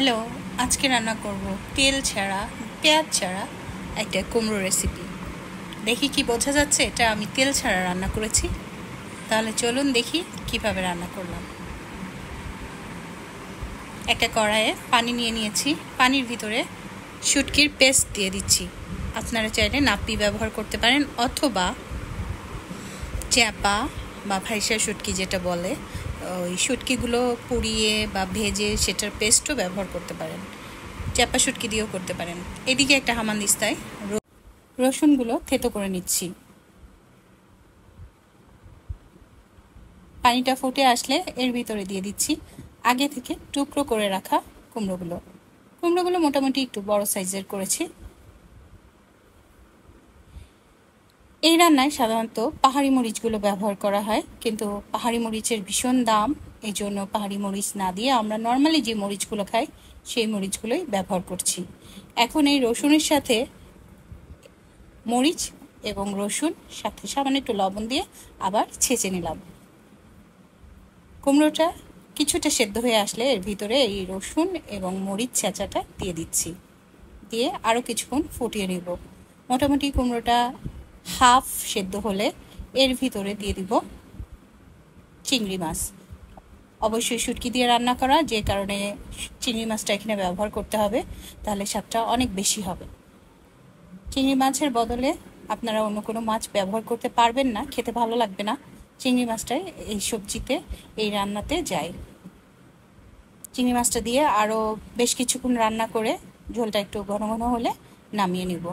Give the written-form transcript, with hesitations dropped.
Hello, আজকে রান্না করব তেল ছাড়া পেঁয়াজ ছাড়া একটা কুমড়ো রেসিপি। দেখি কি বোঝা যাচ্ছে এটা আমি তেল ছাড়া রান্না করেছি? তাহলে চলুন দেখি কিভাবে রান্না করলাম। একটা কড়াইয়ে পানি নিয়ে নিয়েছি, পানির ভিতরে শুটকির পেস্ট দিয়ে দিচ্ছি। আপনারা চাইলে নাপ্পি ব্যবহার করতে পারেন অথবা চ্যাপা বা ভাইসা শুটকি যেটা বলে, ওই শুটকিগুলো পুড়িয়ে বা ভেজে সেটার পেস্টও ব্যবহার করতে পারেন। চ্যাপা শুটকি দিয়েও করতে পারেন। এদিকে একটা হামানদিস্তায় রসুনগুলো থেতো করে নিচ্ছি। পানিটা ফুটে আসলে এর ভিতরে দিয়ে দিচ্ছি আগে থেকে টুকরো করে রাখা কুমড়োগুলো মোটামুটি একটু বড় সাইজের করেছি। এই রান্নায় সাধারণত পাহাড়ি মরিচগুলো ব্যবহার করা হয়, কিন্তু পাহাড়ি মরিচের ভীষণ দাম, এই জন্য পাহাড়ি মরিচ না দিয়ে আমরা নর্মালি যে মরিচগুলো খাই সেই মরিচগুলোই ব্যবহার করছি। এখন এই রসুনের সাথে মরিচ এবং রসুন সাথে সামান্য একটু লবণ দিয়ে আবার ছেঁচে নিলাম। কুমড়োটা কিছুটা সেদ্ধ হয়ে আসলে এর ভিতরে এই রসুন এবং মরিচ ছেঁচাটা দিয়ে দিচ্ছি, দিয়ে আরও কিছুক্ষণ ফুটিয়ে নেব। মোটামুটি কুমড়োটা হাফ সেদ্ধ হলে এর ভিতরে দিয়ে দিব চিংড়ি মাছ। অবশ্যই শুটকি দিয়ে রান্না করা, যে কারণে চিংড়ি মাছটা এখানে ব্যবহার করতে হবে, তাহলে স্বাদটা অনেক বেশি হবে। চিংড়ি মাছের বদলে আপনারা অন্য কোনো মাছ ব্যবহার করতে পারবেন না, খেতে ভালো লাগবে না। চিংড়ি মাছটাই এই সবজিতে, এই রান্নাতে যায়। চিংড়ি মাছটা দিয়ে আরও বেশ কিছুক্ষণ রান্না করে ঝোলটা একটু ঘন ঘন হলে নামিয়ে নিব।